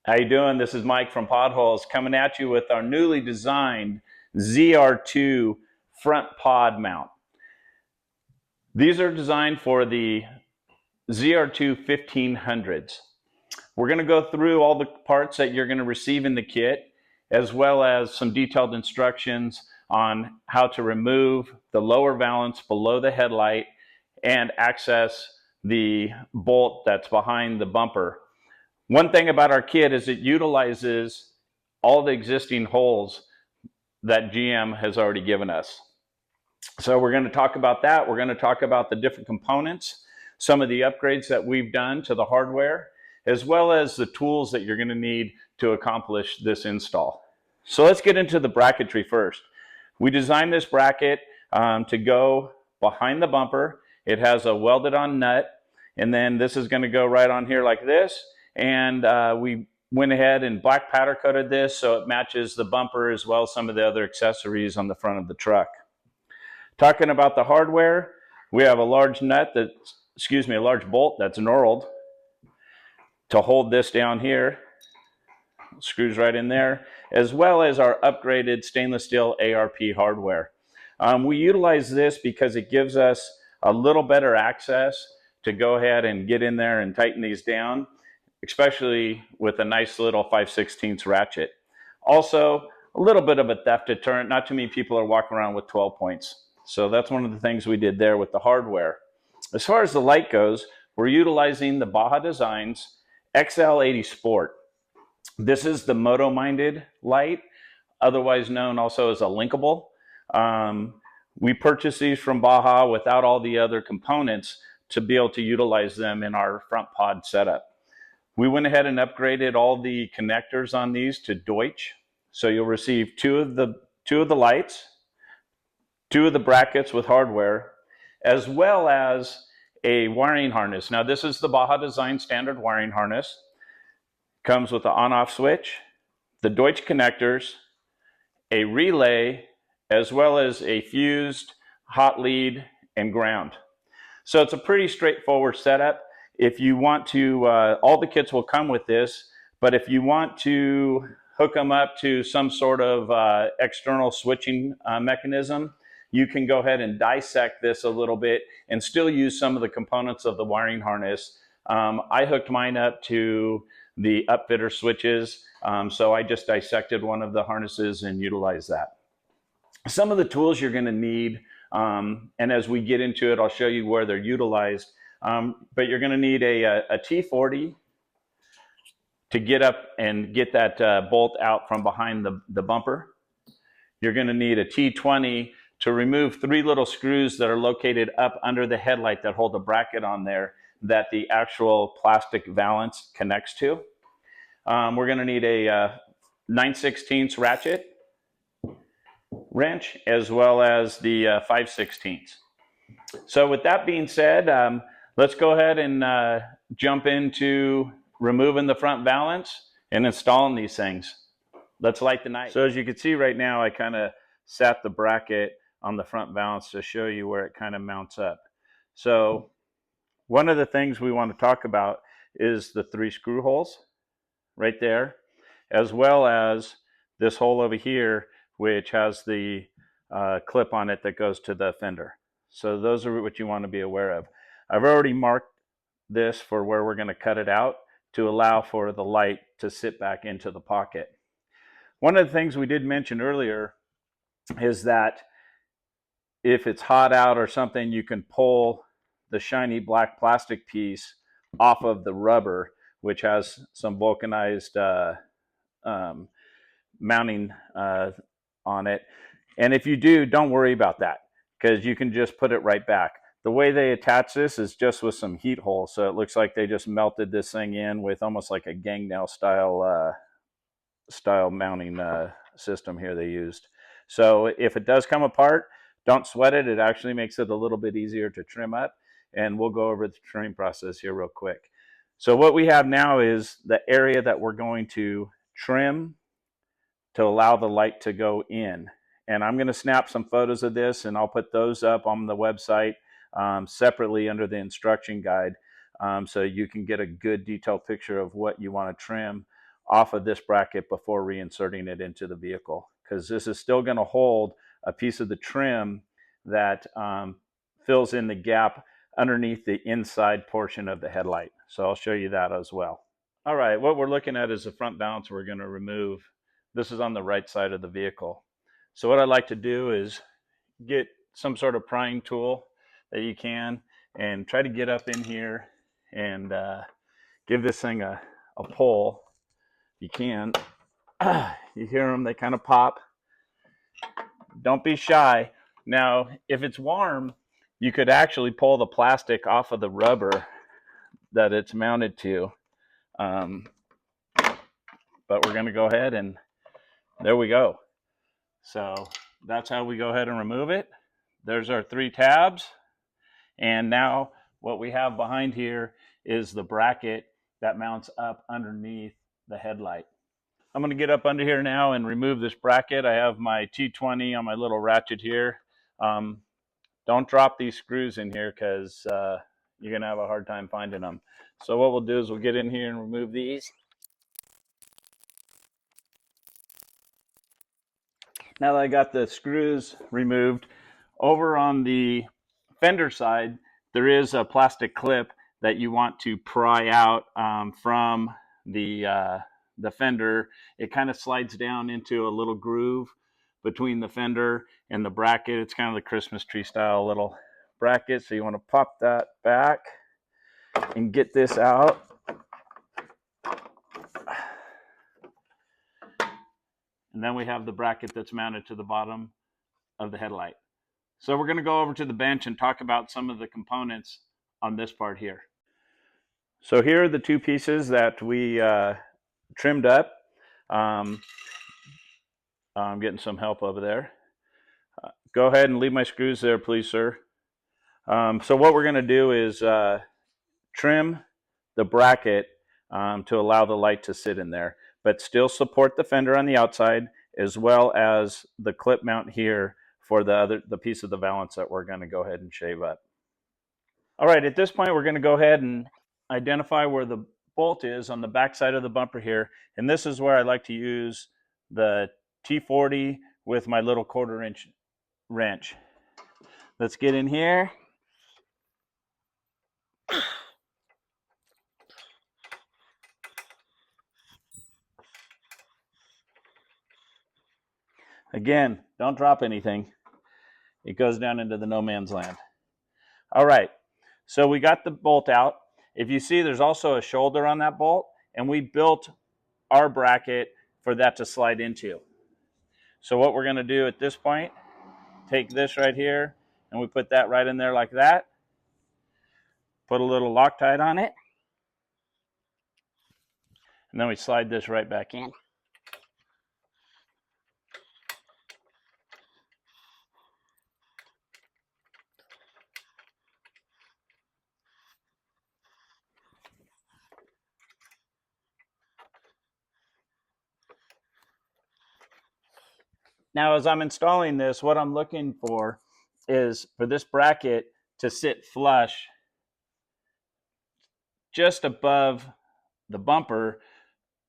How you doing? This is Mike from Podholes coming at you with our newly designed ZR2 front pod mount. These are designed for the ZR2 1500s. We're going to go through all the parts that you're going to receive in the kit, as well as some detailed instructions on how to remove the lower valance below the headlight and access the bolt that's behind the bumper. One thing about our kit is it utilizes all the existing holes that GM has already given us. So we're going to talk about that. We're going to talk about the different components, some of the upgrades that we've done to the hardware, as well as the tools that you're going to need to accomplish this install. So let's get into the bracketry first. We designed this bracket to go behind the bumper. It has a welded on nut, and then this is going to go right on here like this. And we went ahead and black powder coated this so it matches the bumper as well as some of the other accessories on the front of the truck. Talking about the hardware, we have a large nut a large bolt that's knurled to hold this down here. Screws right in there, as well as our upgraded stainless steel ARP hardware. We utilize this because it gives us a little better access to go ahead and get in there and tighten these down, especially with a nice little 5/16 ratchet. Also, a little bit of a theft deterrent. Not too many people are walking around with 12 points. So that's one of the things we did there with the hardware. As far as the light goes, we're utilizing the Baja Designs XL80 Sport. This is the moto-minded light, otherwise known also as a linkable. We purchased these from Baja without all the other components to be able to utilize them in our front pod setup. We went ahead and upgraded all the connectors on these to Deutsch. So you'll receive two of the lights, two of the brackets with hardware, as well as a wiring harness. Now this is the Baja Design standard wiring harness. Comes with the on-off switch, the Deutsch connectors, a relay, as well as a fused hot lead and ground. So it's a pretty straightforward setup. If you want to, all the kits will come with this, but if you want to hook them up to some sort of external switching mechanism, you can go ahead and dissect this a little bit and still use some of the components of the wiring harness. I hooked mine up to the upfitter switches, so I just dissected one of the harnesses and utilized that. Some of the tools you're going to need, and as we get into it, I'll show you where they're utilized, but you're going to need a T40 to get up and get that bolt out from behind the bumper. You're going to need a T20 to remove 3 little screws that are located up under the headlight that hold a bracket on there that the actual plastic valance connects to. We're going to need a 9/16 ratchet wrench, as well as the 5/16. So with that being said, let's go ahead and jump into removing the front valance and installing these things. Let's light the night. So as you can see right now, I kind of sat the bracket on the front valance to show you where it kind of mounts up. So one of the things we want to talk about is the 3 screw holes right there, as well as this hole over here, which has the clip on it that goes to the fender. So those are what you want to be aware of. I've already marked this for where we're going to cut it out to allow for the light to sit back into the pocket. One of the things we did mention earlier is that if it's hot out or something, you can pull the shiny black plastic piece off of the rubber, which has some vulcanized mounting on it. And if you do, don't worry about that, because you can just put it right back. The way they attach this is just with some heat holes, so it looks like they just melted this thing in with almost like a gang nail style mounting system here they used. So if it does come apart, don't sweat it. It actually makes it a little bit easier to trim up, and we'll go over the trimming process here real quick. So what we have now is the area that we're going to trim to allow the light to go in. And I'm going to snap some photos of this, and I'll put those up on the website separately under the instruction guide, so you can get a good detailed picture of what you want to trim off of this bracket before reinserting it into the vehicle, because this is still going to hold a piece of the trim that fills in the gap underneath the inside portion of the headlight. So I'll show you that as well. All right, what we're looking at is the front valance we're going to remove. This is on the right side of the vehicle. So what I like to do is get some sort of prying tool that you can and try to get up in here and give this thing a pull. You can. You hear them, they kind of pop. Don't be shy. Now, if it's warm, you could actually pull the plastic off of the rubber that it's mounted to. But we're going to go ahead and there we go. So that's how we go ahead and remove it. There's our 3 tabs. And now what we have behind here is the bracket that mounts up underneath the headlight. I'm going to get up under here now and remove this bracket. I have my T20 on my little ratchet here. Don't drop these screws in here because you're going to have a hard time finding them. So what we'll do is we'll get in here and remove these. Now that I got the screws removed, over on the fender side, there is a plastic clip that you want to pry out from the fender. It kind of slides down into a little groove between the fender and the bracket. It's kind of the Christmas tree style little bracket. So you want to pop that back and get this out. And then we have the bracket that's mounted to the bottom of the headlight. So we're going to go over to the bench and talk about some of the components on this part here. So here are the 2 pieces that we trimmed up. I'm getting some help over there. Go ahead and leave my screws there, please, sir. So what we're going to do is trim the bracket to allow the light to sit in there, but still support the fender on the outside, as well as the clip mount here for the piece of the valance that we're going to go ahead and shave up. All right, at this point, we're going to go ahead and identify where the bolt is on the back side of the bumper here. And this is where I like to use the T40 with my little 1/4 inch wrench. Let's get in here. Again, don't drop anything. It goes down into the no man's land. All right, so we got the bolt out. If you see, there's also a shoulder on that bolt, and we built our bracket for that to slide into. So what we're going to do at this point, take this right here, and we put that right in there like that. Put a little Loctite on it. And then we slide this right back in. Now, as I'm installing this, what I'm looking for is for this bracket to sit flush just above the bumper,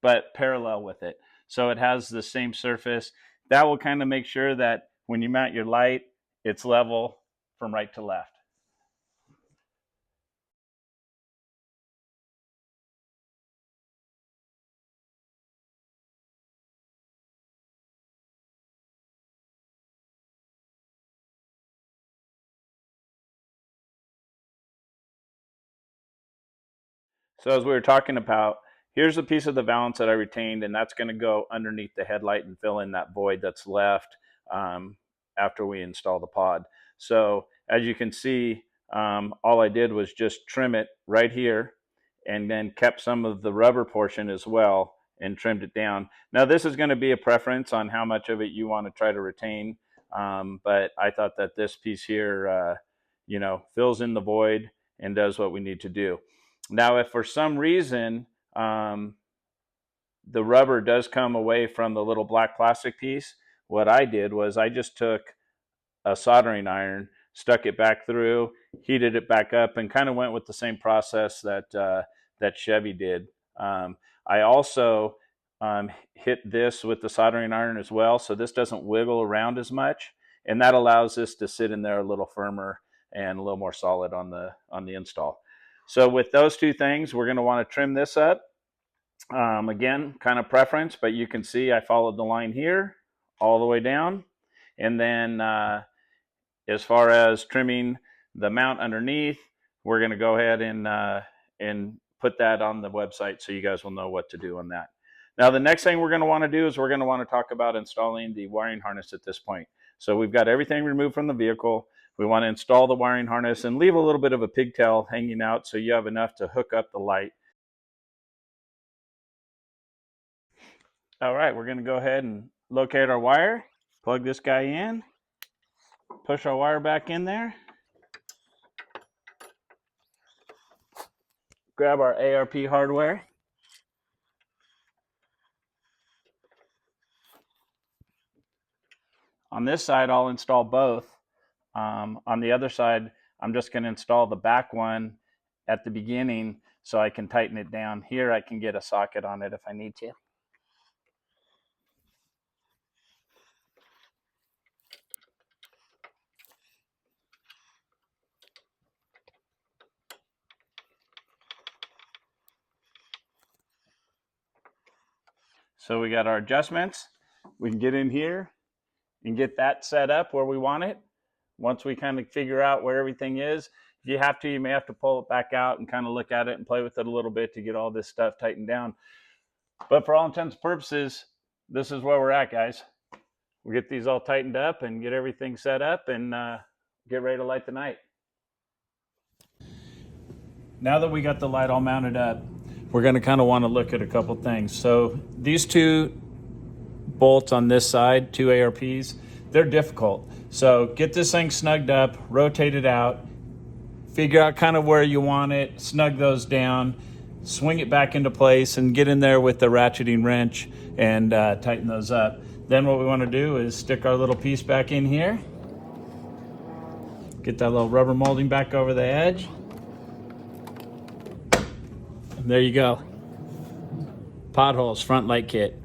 but parallel with it. So it has the same surface. That will kind of make sure that when you mount your light, it's level from right to left. So as we were talking about, here's a piece of the valance that I retained, and that's going to go underneath the headlight and fill in that void that's left after we install the pod. So as you can see, all I did was just trim it right here and then kept some of the rubber portion as well and trimmed it down. Now this is going to be a preference on how much of it you want to try to retain, but I thought that this piece here, fills in the void and does what we need to do. Now, if for some reason the rubber does come away from the little black plastic piece, what I did was I just took a soldering iron, stuck it back through, heated it back up, and kind of went with the same process that Chevy did. I also hit this with the soldering iron as well, so this doesn't wiggle around as much, and that allows this to sit in there a little firmer and a little more solid on the install. So with those two things, we're going to want to trim this up. Again, kind of preference, but you can see I followed the line here all the way down, and then as far as trimming the mount underneath, we're going to go ahead and put that on the website so you guys will know what to do on that. Now, the next thing we're going to want to do is we're going to want to talk about installing the wiring harness at this point. So we've got everything removed from the vehicle. We want to install the wiring harness and leave a little bit of a pigtail hanging out so you have enough to hook up the light. All right, we're going to go ahead and locate our wire, plug this guy in, push our wire back in there, grab our ARP hardware. On this side, I'll install both. On the other side, I'm just going to install the back one at the beginning so I can tighten it down. Here, I can get a socket on it if I need to. So we got our adjustments. We can get in here and get that set up where we want it. Once we kind of figure out where everything is, if you have to, you may have to pull it back out and kind of look at it and play with it a little bit to get all this stuff tightened down. But for all intents and purposes, this is where we're at, guys. We'll get these all tightened up and get everything set up and get ready to light the night. Now that we got the light all mounted up, we're going to kind of want to look at a couple things. So these two bolts on this side, two ARPs, they're difficult. So get this thing snugged up, rotate it out, figure out kind of where you want it, snug those down, swing it back into place, and get in there with the ratcheting wrench and tighten those up. Then what we want to do is stick our little piece back in here, get that little rubber molding back over the edge. And there you go. Potholes front light kit.